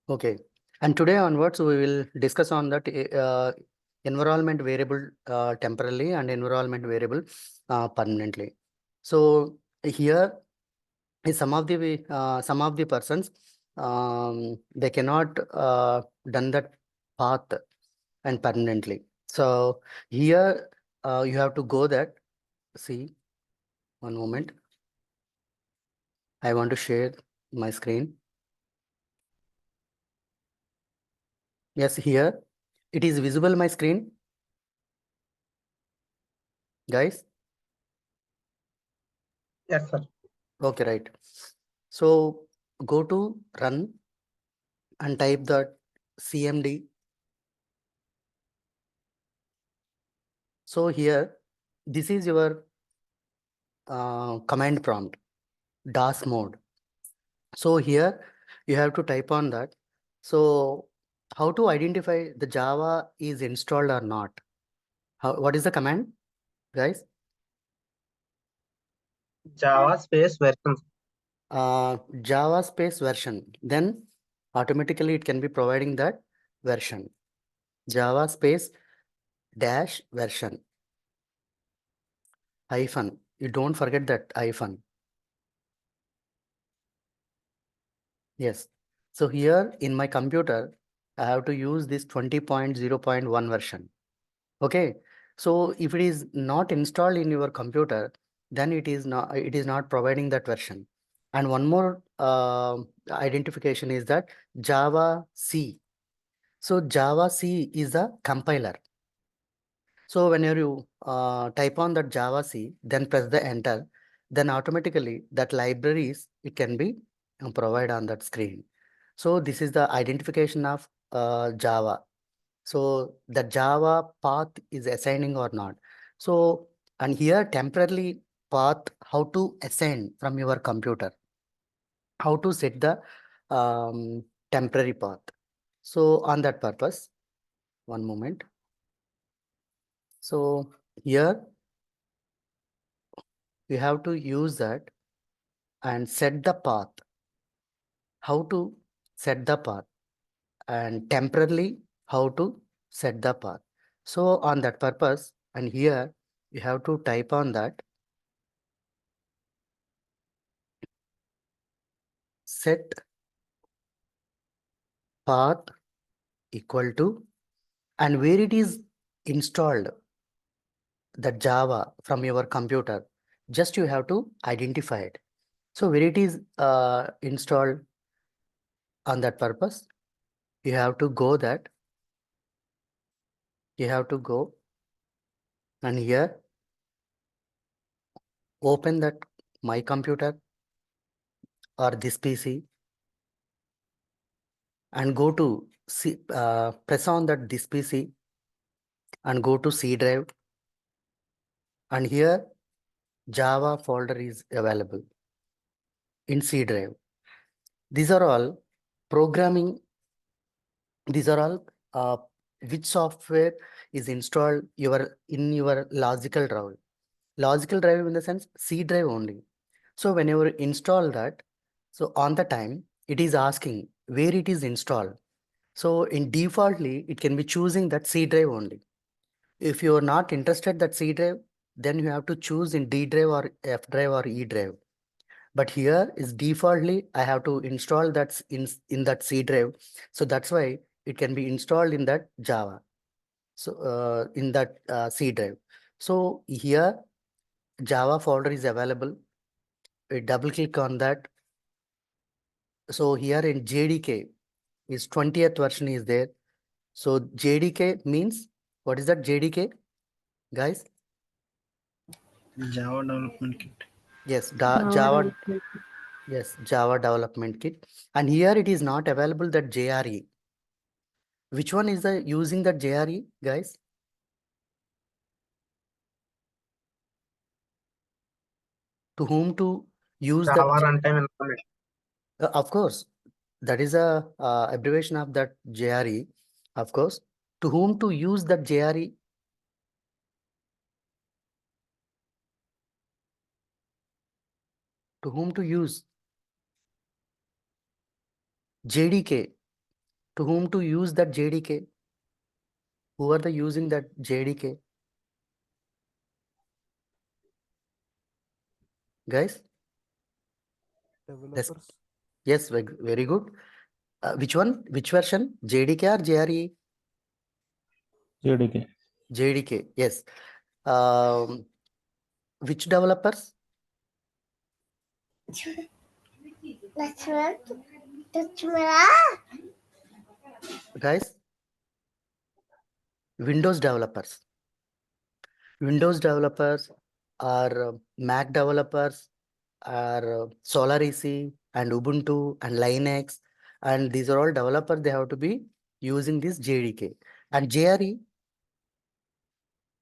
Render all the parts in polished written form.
Okay. And today onwards, we will discuss on that environment variable temporarily and environment variable permanently. So here is some of the persons they cannot done that path and permanently. So here you have to go that. See, one moment. I want to share my screen. Yes, here it is visible my screen, guys. Yes, sir. Okay, right. So go to run and type that CMD. So here, this is your command prompt, DOS mode. So here you have to type on that. So how to identify the Java is installed or not? What is the command, guys? Java space version. Java space version. Then automatically it can be providing that version. Java space dash version. Hyphen. You don't forget that hyphen. Yes. So here in my computer, I have to use this 20.0.1 version. Okay. So if it is not installed in your computer, then it is not providing that version. And one more identification is that Java C. So Java C is a compiler. So whenever you type on that Java C, then press the enter, then automatically that libraries, it can be provided on that screen. So this is the identification of Java. So the Java path is assigning or not. So, and here temporarily path, how to assign from your computer, how to set the temporary path. So on that purpose, one moment. So here you have to use that and set the path. How to set the path and temporarily how to set the path. So on that purpose, and here you have to type on that set path equal to, and where it is installed, the Java from your computer, just you have to identify it. So where it is installed on that purpose, you have to go that, you have to go and here open that my computer or this PC and go to press on that this PC and go to C drive, and here Java folder is available in C drive. These are all programming. These are all which software is installed in your logical drive. Logical drive in the sense C drive only. So whenever you install that, so on the time it is asking where it is installed. So in defaultly, it can be choosing that C drive only. If you are not interested that C drive, then you have to choose in D drive or F drive or E drive. But here is defaultly, I have to install that in that C drive. So that's why it can be installed in that Java. So in that C drive. So here Java folder is available. We double click on that. So here in JDK is 20th version is there. So JDK means, what is that JDK, guys? Java Development Kit. Yes, Java Java. development. Yes, Java Development Kit. And here it is not available that JRE. Which one is the using that JRE, guys? To whom to use that? Java runtime information. Of course, that is a abbreviation of that JRE. Of course, to whom to use that JRE? To whom to use JDK? To whom to use that JDK? Who are the using that JDK? Guys? Developers. Yes, very good. Which one? Which version? JDK or JRE? JDK. JDK, yes. Which developers? Guys? Windows developers. Windows developers are Mac developers are Solar EC and Ubuntu and Linux, and these are all developers. They have to be using this JDK. And JRE,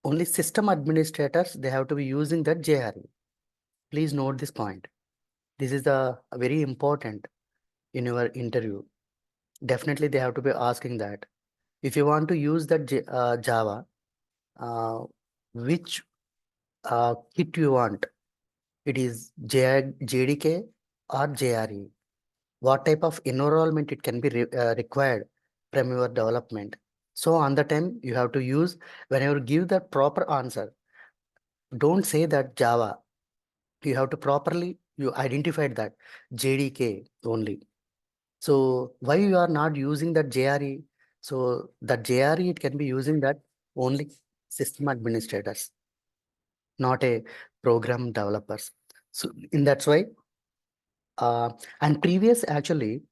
only system administrators, they have to be using that JRE. Please note this point. This is the very important in your interview. Definitely they have to be asking that. If you want to use that Java, which kit you want? It is JDK or JRE. What type of enrollment it can be required from your development. So on the time you have to use, whenever you give the proper answer, don't say that Java. You have to properly, you identified that JDK only. So why you are not using that JRE? So that JRE, it can be using that only system administrators, not a program developers. So in that's why, and previous actually,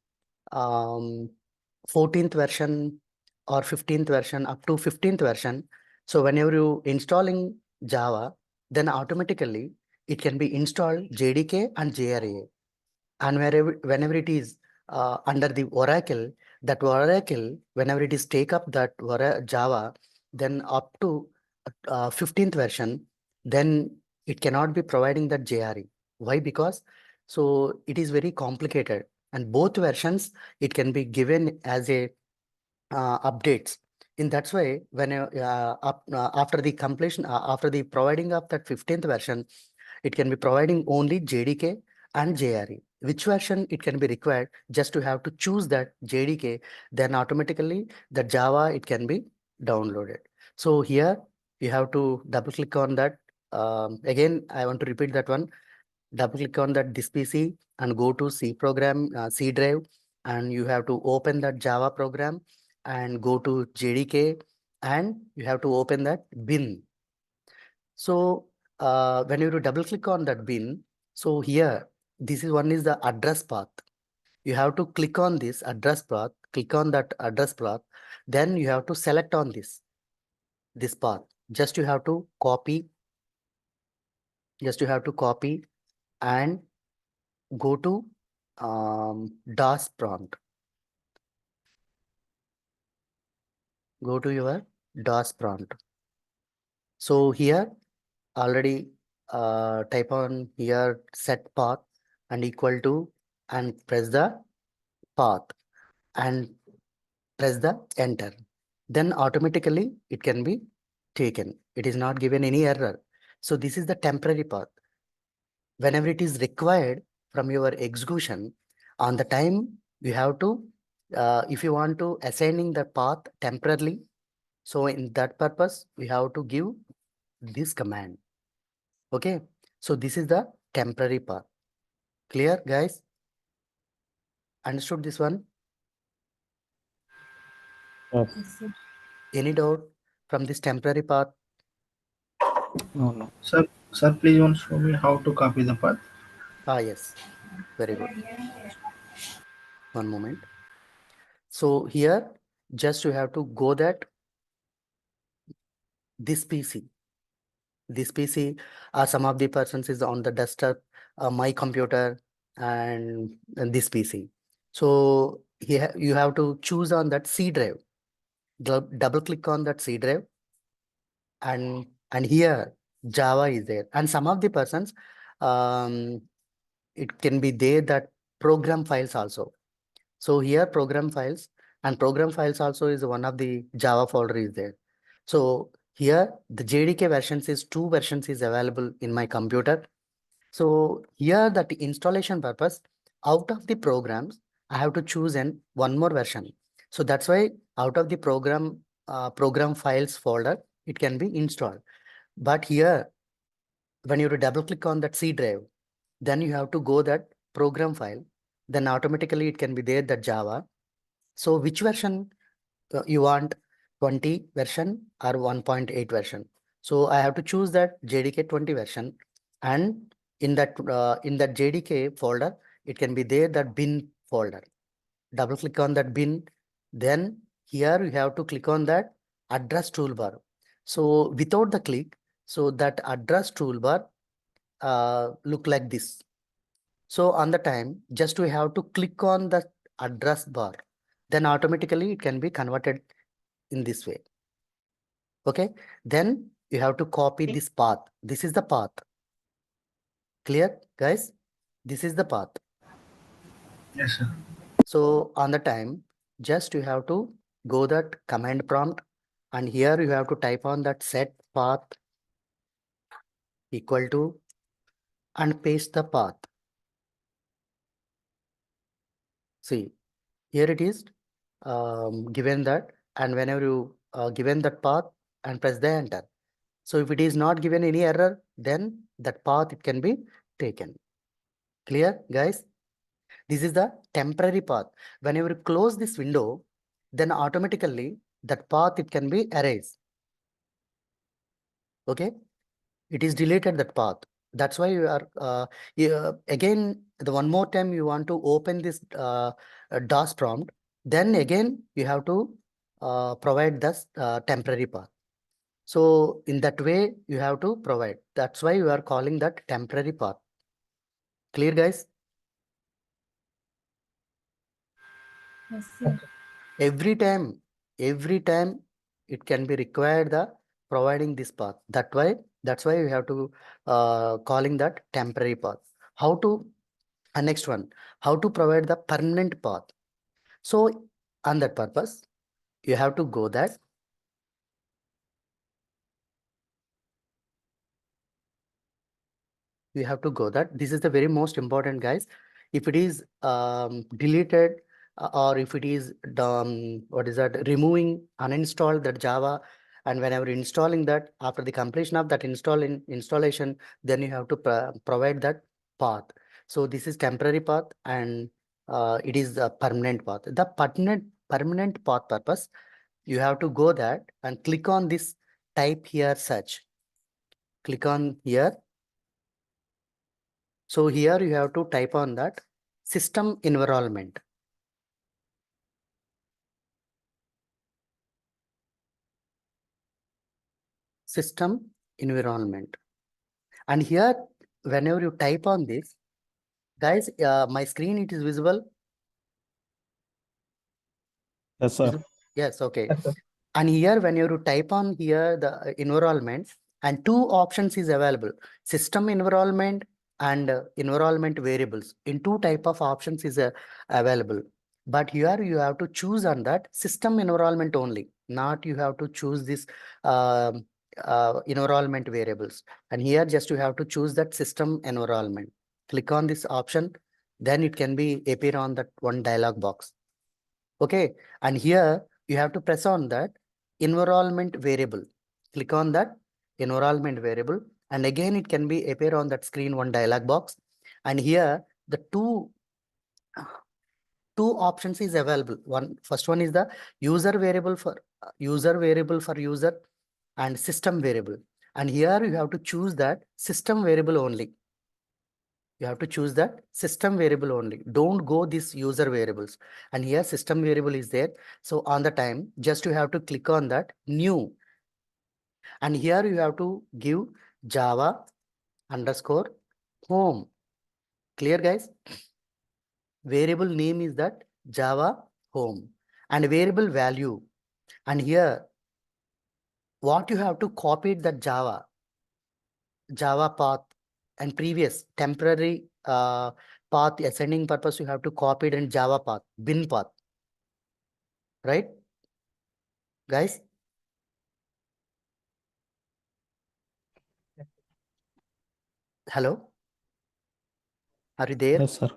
14th version or 15th version up to 15th version. So whenever you installing Java, then automatically it can be installed JDK and JRE. And whenever it is under the Oracle, that Oracle, whenever it is take up that Java, then up to 15th version, then it cannot be providing that JRE. Why? Because so it is very complicated, and both versions it can be given as a updates. In that's why when after the completion, after the providing of that 15th version, it can be providing only JDK and JRE. Which version it can be required, just to have to choose that JDK, then automatically the Java it can be downloaded. So here you have to double click on that. Again, I want to repeat that one. Double click on that this PC and go to C program, C drive, and you have to open that Java program and go to JDK, and you have to open that bin. So when you double click on that bin, so here, this is one is the address path. You have to click on this address path, click on that address path, then you have to select on this path. Just you have to copy, and go to DOS prompt. Go to your DOS prompt. So here already type on here set path and equal to, and press the path and press the enter. Then automatically it can be taken. It is not given any error. So this is the temporary path. Whenever it is required from your execution, on the time you have to, if you want to assigning the path temporarily, so in that purpose, we have to give this command. Okay, so this is the temporary path. Clear, guys? Understood this one? Yes. Any doubt from this temporary path? No. Sir, please want to show me how to copy the path. Yes, very good. One moment. So here, just you have to go that this PC. This PC, some of the persons is on the desktop, my computer, and this PC. So here you have to choose on that C drive. Double click on that C drive, and here Java is there. And some of the persons, it can be there that program files also. So here program files, and program files also is one of the Java folder is there. So here the JDK versions is 2 versions is available in my computer. So here that the installation purpose, out of the programs, I have to choose one more version. So that's why out of the program files folder, it can be installed. But here, when you double click on that C drive, then you have to go that program file, then automatically it can be there, that Java. So which version you want, 20 version or 1.8 version? So I have to choose that JDK 20 version, and in that JDK folder, it can be there, that bin folder. Double click on that bin, then here you have to click on that address toolbar. So without the click, so that address toolbar look like this. So on the time, just we have to click on the address bar, then automatically it can be converted in this way. Okay, then you have to copy this path. This is the path. Clear, guys? This is the path. Yes, sir. So on the time, just you have to go that command prompt, and here you have to type on that set path equal to, and paste the path. See, here it is given that, and whenever you given that path and press the enter. So if it is not given any error, then that path it can be taken. Clear, guys? This is the temporary path. Whenever you close this window, then automatically that path it can be erased. Okay, it is deleted, that path. That's why you are again the one more time you want to open this DOS prompt, then again you have to provide this temporary path. So in that way you have to provide. That's why you are calling that temporary path. Clear, guys? Yes, sir. Every time it can be required the providing this path. That's why you have to calling that temporary path. How to next one, how to provide the permanent path. So on that purpose, you have to go that this is the very most important, guys. If it is deleted or if it is what is that, removing, uninstall that Java, and whenever installing that, after the completion of that installation, then you have to provide that path. So this is temporary path, and it is a permanent path. The permanent path purpose, you have to go that and click on this type here search. Click on here. So here you have to type on that system environment. System environment. And here, whenever you type on this, guys, my screen, it is visible. Yes, sir. Yes, okay. And here, when you type on here the environment, and two options is available: system environment and environment variables. In two type of options is available. But here you have to choose on that system environment only. Not you have to choose this environment variables. And here just you have to choose that system environment. Click on this option, then it can be appear on that one dialog box. Okay, and here you have to press on that environment variable. Click on that environment variable, and again it can be appear on that screen one dialog box. And here the two options is available. First one is the user variable for user and system variable. And here you have to choose that system variable only. You have to choose that system variable only. Don't go this user variables. And here system variable is there. So on the time, just you have to click on that new. And here you have to give Java underscore home. Clear, guys? Variable name is that Java home, and variable value. And here, what you have to copy that Java path and previous temporary path ascending purpose, you have to copy it in Java path, bin path, right, guys? Hello, are you there? Yes, sir.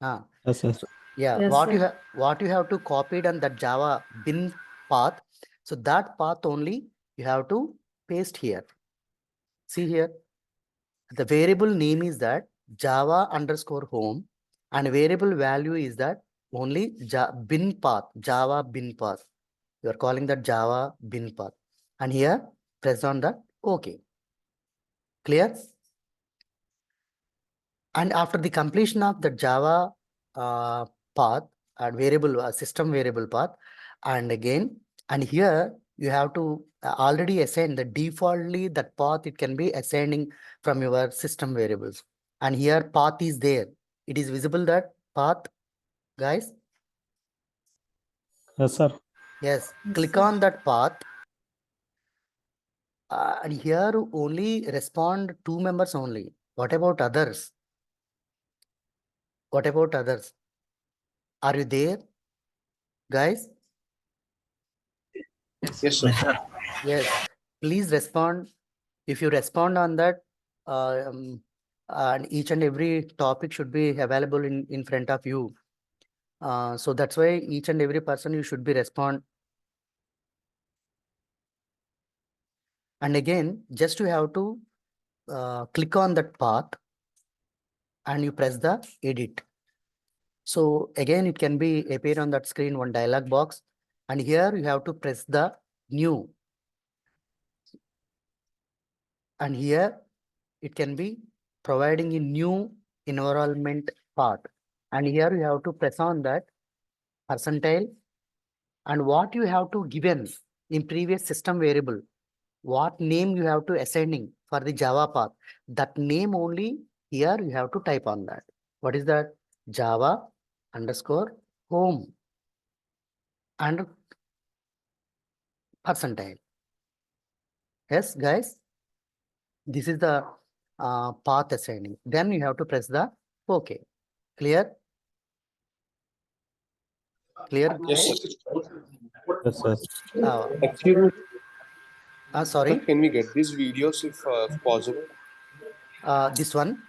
Yes, yes. So Yeah, Yes, what you sir. what you have to copy on that Java bin path. So that path only you have to paste here. See here, the variable name is that Java underscore home, and variable value is that only bin path, Java bin path. You are calling that Java bin path. And here, press on that OK. Clear? And after the completion of the Java path and variable system variable path, and again, and here you have to already assign the defaultly that path, it can be assigning from your system variables. And here path is there. It is visible that path, guys. Yes, sir. Yes, Yes, click sir. on that path. And here only respond 2 members only. What about others? What about others? Are you there, guys? Yes, sir. Yes, please respond. If you respond on that, and each and every topic should be available in front of you. So that's why each and every person you should be respond. And again, just you have to click on that path and you press the edit. So again, it can be appear on that screen, one dialog box. And here you have to press the new. And here it can be providing a new environment path. And here you have to press on that percentile, and what you have to given in previous system variable, what name you have to assigning for the Java path, that name only here you have to type on that. What is that? Java underscore home and percentile. Yes, guys, this is the path assigning. Then you have to press the OK. Clear? Clear? Yes, Guys? sir. Yes, yes. Excuse me, sir, Sorry, can we get these videos if possible? this one.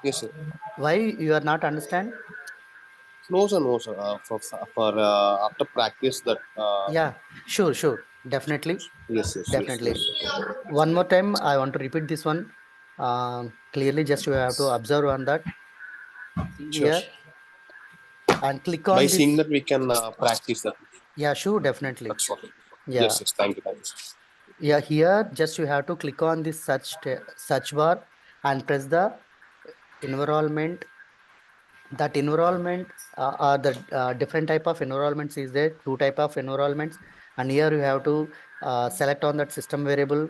Yes, sir. Why you are not understand? No, sir, no, sir. For after practice that. Yeah, sure, definitely, Yes, yes, yes, definitely. yes. One more time, I want to repeat this one. Clearly, just you have to observe on that Sure. here and click By on seeing this. that, we can practice that. Yeah, sure, definitely. That's what. Yeah, Yes, yes. Thank you, thank you. yeah. Here, just you have to click on this search bar and press the environment. That environment are the different type of environments is there. 2 type of environments, and here you have to select on that system variable.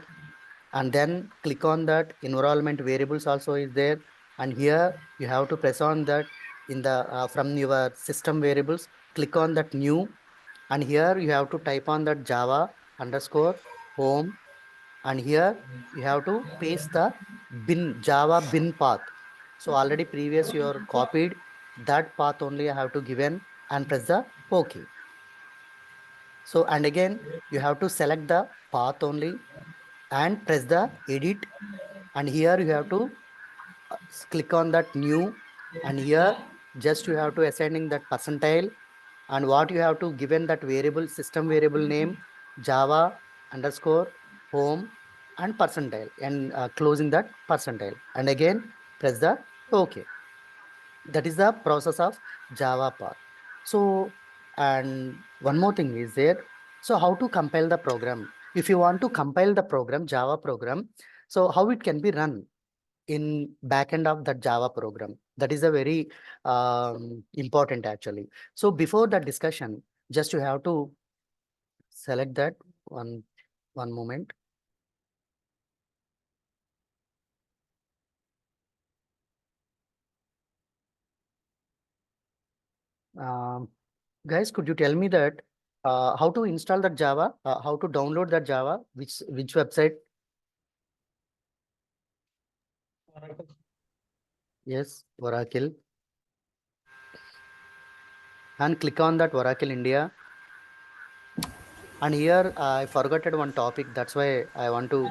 And then click on that environment variables also is there, and here you have to press on that in the from your system variables, click on that new, and here you have to type on that Java underscore home, and here you have to paste the bin Java bin path. So already previous you are copied that path only I have to given and press the OK. So and again you have to select the path only and press the edit, and here you have to click on that new, and here just you have to assigning that percentile, and what you have to given that variable system variable name Java underscore home and percentile, and closing that percentile, and again press the OK. That is the process of Java path. So, and one more thing is there. So how to compile the program? If you want to compile the program, Java program, so how it can be run in backend of that Java program? That is a very important actually. So before that discussion, just you have to select that one moment. Guys, could you tell me that how to install that Java, how to download that Java, which website? Yes, Oracle. And click on that Oracle India. And here I forgot one topic. That's why I want to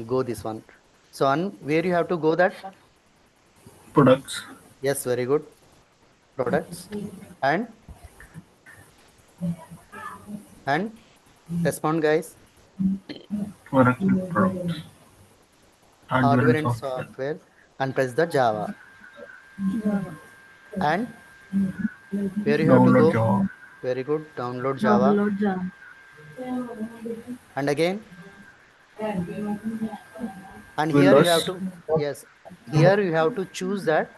go this one. So where you have to go that? Products. Yes, very good. products and respond, guys. Oracle product. Hardware and software, and press the Java. Java. And where you have to Download go? Java. Very good. Download Java. Download Java. And again, and here you have Windows. to, yes, here you have to choose that,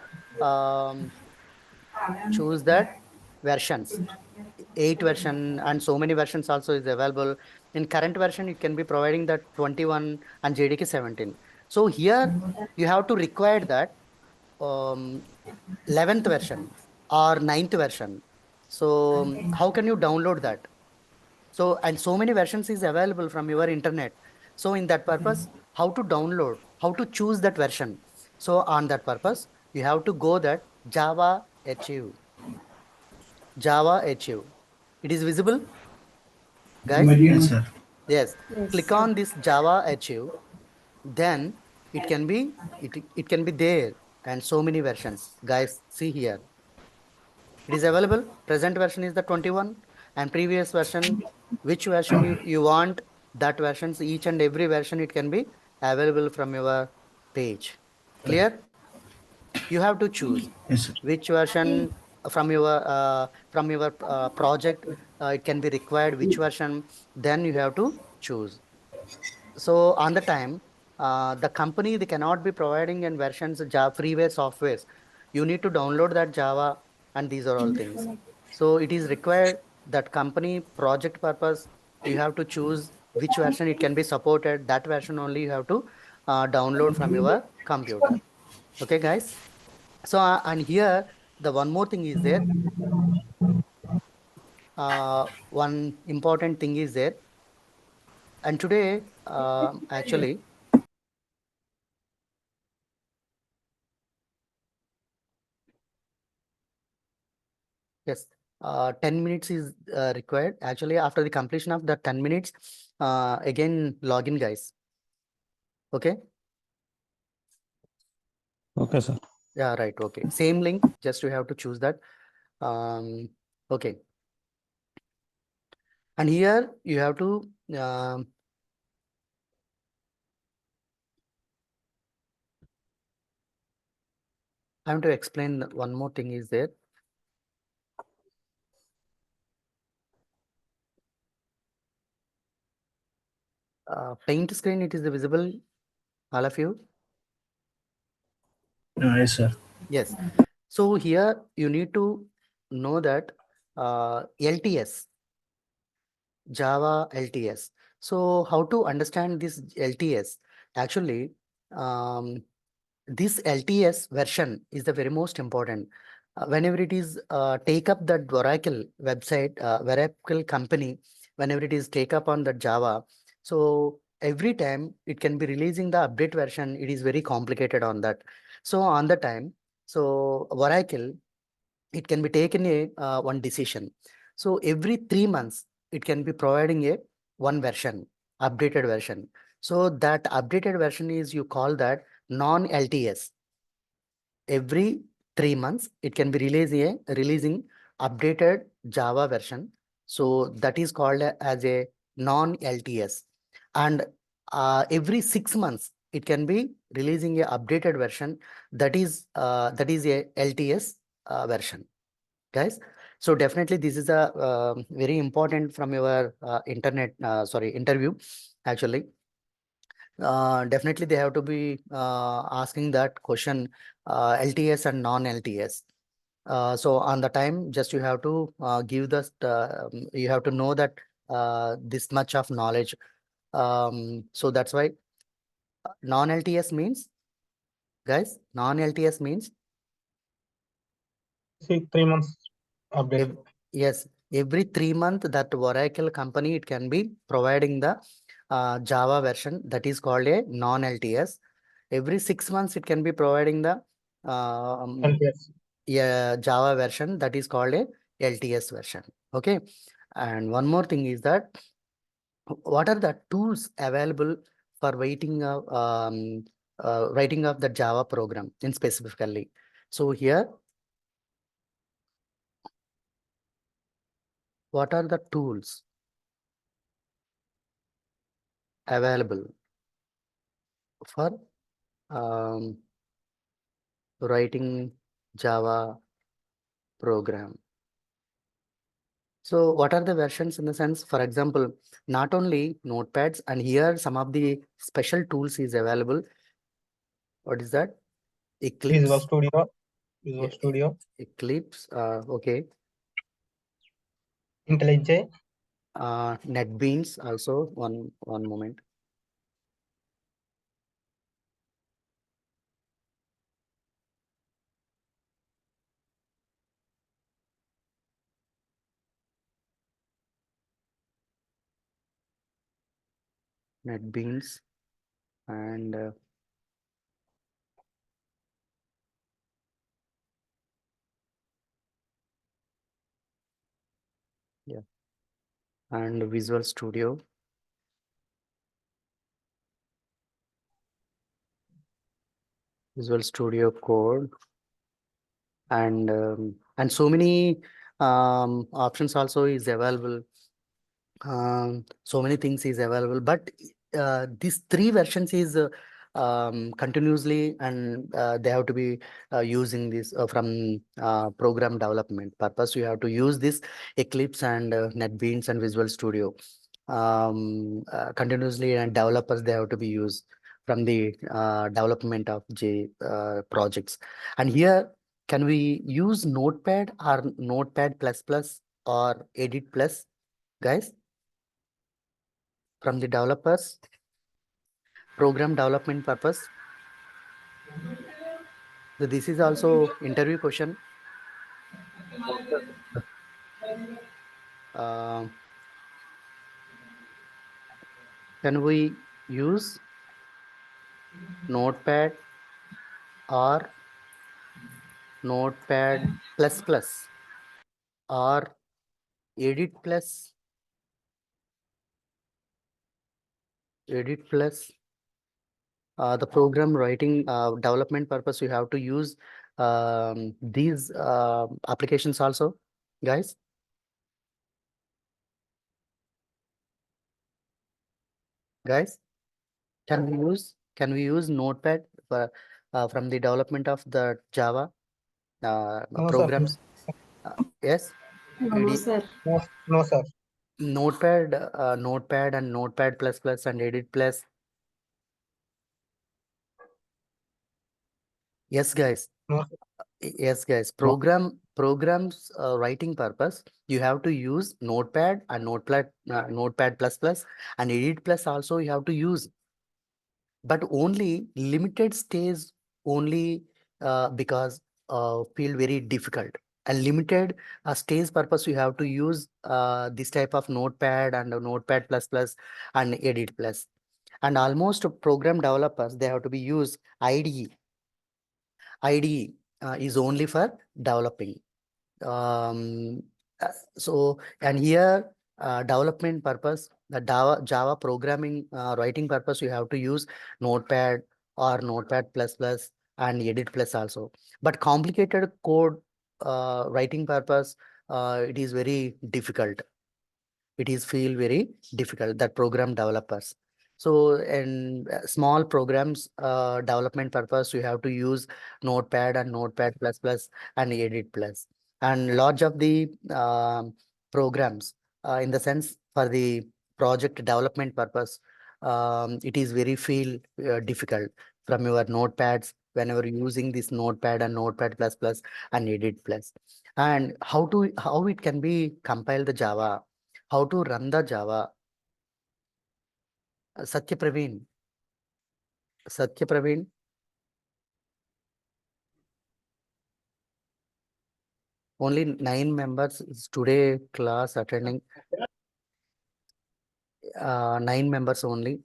versions. 8 version and so many versions also is available. In current version, it can be providing that 21 and JDK 17. So here you have to require that 11th version or 9th version. So how can you download that? So, and so many versions is available from your internet. So in that purpose, how to download, how to choose that version. So on that purpose, you have to go that Java Achieve. Java Achieve. It is visible, guys? Yes, sir. Yes. Yes. Click on this Java Achieve. Then it can be there, and so many versions. Guys, see here. It is available. Present version is the 21, and previous version, which version you want, that versions, each and every version, it can be available from your page. Clear? You have to choose Yes, sir. which version from your project it can be required, which version, then you have to choose. So on the time, the company, they cannot be providing in versions Java freeware softwares. You need to download that Java, and these are all things. So it is required that company project purpose, you have to choose which version it can be supported. That version only you have to download from your computer. Okay, guys. So and here the one more thing is there. One important thing is there. And today, actually, yes, 10 minutes is required. Actually, after the completion of the 10 minutes, again, login, guys. Okay? Okay, sir. Yeah, right. Okay. Same link, just you have to choose that. Okay. And here you have to, I want to explain one more thing is there. Paint screen, it is visible, all of you? Yes, sir. Yes. So here you need to know that LTS, Java LTS. So how to understand this LTS? Actually, this LTS version is the very most important. Whenever it is take up that Oracle website, Oracle company, whenever it is take up on the Java, so every time it can be releasing the update version, it is very complicated on that. So on the time, so Oracle, it can be taken a one decision. So every 3 months, it can be providing a one version, updated version. So that updated version is, you call that non-LTS. Every 3 months, it can be releasing updated Java version. So that is called as a non-LTS. And every 6 months, it can be releasing a updated version. That is a LTS version, guys. So definitely this is a very important from your interview, actually. Definitely they have to be asking that question, LTS and non-LTS. So on the time, just you have to give the you have to know that this much of knowledge. So that's why non-LTS means, guys, non-LTS means See, 3 months update. yes, every 3 month that Oracle company, it can be providing the Java version, that is called a non-LTS. Every 6 months, it can be providing the LTS. Java version, that is called a LTS version. Okay. And one more thing is that, what are the tools available for writing of the Java program in specifically? So here, what are the tools available for writing Java program? So what are the versions in the sense, for example, not only notepads, and here some of the special tools is available. What is that? Visual Eclipse, Studio. Visual E- Studio. Eclipse, okay. IntelliJ. NetBeans also, one moment. NetBeans and yeah, and Visual Studio. Visual Studio Code and so many options also is available. So many things is available, but these three versions is continuously, and they have to be using this from program development purpose. You have to use this Eclipse and NetBeans and Visual Studio continuously, and developers they have to be used from the development of J projects. And here, can we use Notepad or Notepad plus plus or Edit plus, guys? From the developers, program development purpose. So this is also interview question. Uh, can we use Notepad or Notepad plus plus or Edit plus? Edit plus. The program writing development purpose, you have to use these applications also, guys. Guys, can we use Notepad for, from the development of the Java No, sir. programs? Yes. No, Ed- sir. No, sir. Notepad and Notepad plus plus and Edit plus. Yes, guys. No. Yes, guys. Programs writing purpose, you have to use Notepad and Notepad plus plus and Edit plus also you have to use, but only limited stage only because feel very difficult, and limited stage purpose you have to use this type of Notepad and Notepad plus plus and Edit plus. And almost program developers they have to be use IDE. IDE is only for developing. Um, so, and here development purpose, the Java programming writing purpose, you have to use Notepad or Notepad plus plus and Edit plus also. But complicated code writing purpose, it is very difficult. It is feel very difficult that program developers. So in small programs development purpose, you have to use Notepad and Notepad plus plus and Edit plus. And large of the programs in the sense for the project development purpose, it is very feel difficult from your notepads whenever using this Notepad and Notepad plus plus and Edit plus. And how it can be compile the Java, how to run the Java. Satya Praveen. Satya Praveen. Only 9 members is today class attending. 9 members only.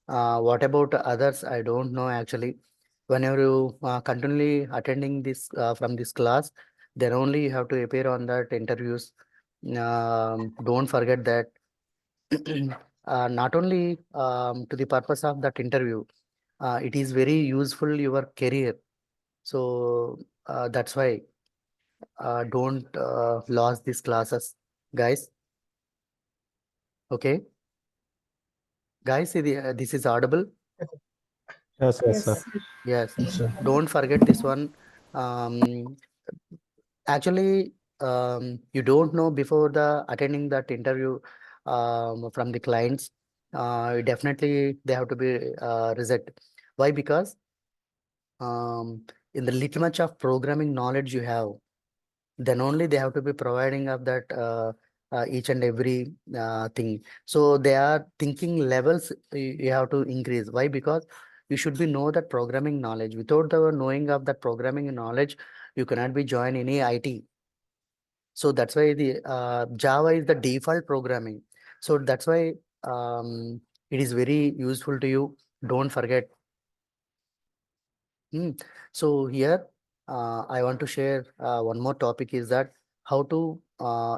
What about others? I don't know actually. Whenever you continually attending this from this class, then only you have to appear on that interviews. Don't forget that. Not only to the purpose of that interview, it is very useful your career. So that's why don't lose these classes, guys. Okay. Guys, this is audible. Yes, yes, sir. Yes. Yes, sir. Don't forget this one. Actually, you don't know before the attending that interview from the clients. Definitely they have to be reset. Why? Because in the little much of programming knowledge you have, then only they have to be providing of that each and every thing. So they are thinking levels you have to increase. Why? Because you should be know that programming knowledge. Without the knowing of that programming knowledge, you cannot be join any IT. So that's why the Java is the default programming. So that's why it is very useful to you. Don't forget. So here I want to share one more topic is that how to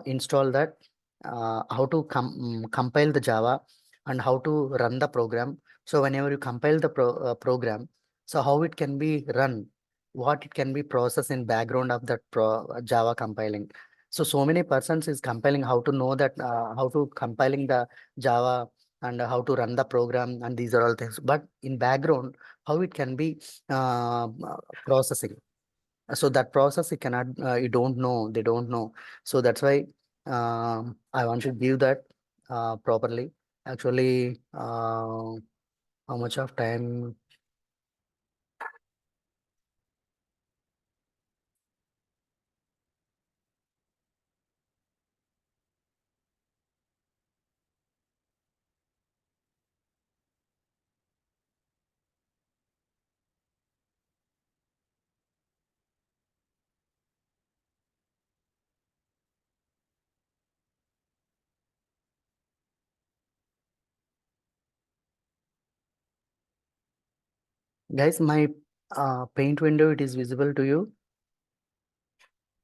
install that, how to compile the Java and how to run the program. So whenever you compile the program, so how it can be run, what it can be processed in background of that Java compiling. So many persons is compiling how to know that how to compiling the Java and how to run the program, and these are all things. But in background, how it can be processing. So that process you cannot, you don't know, they don't know. So that's why I want to give that properly. Actually, how much of time? Guys, my paint window, it is visible to you.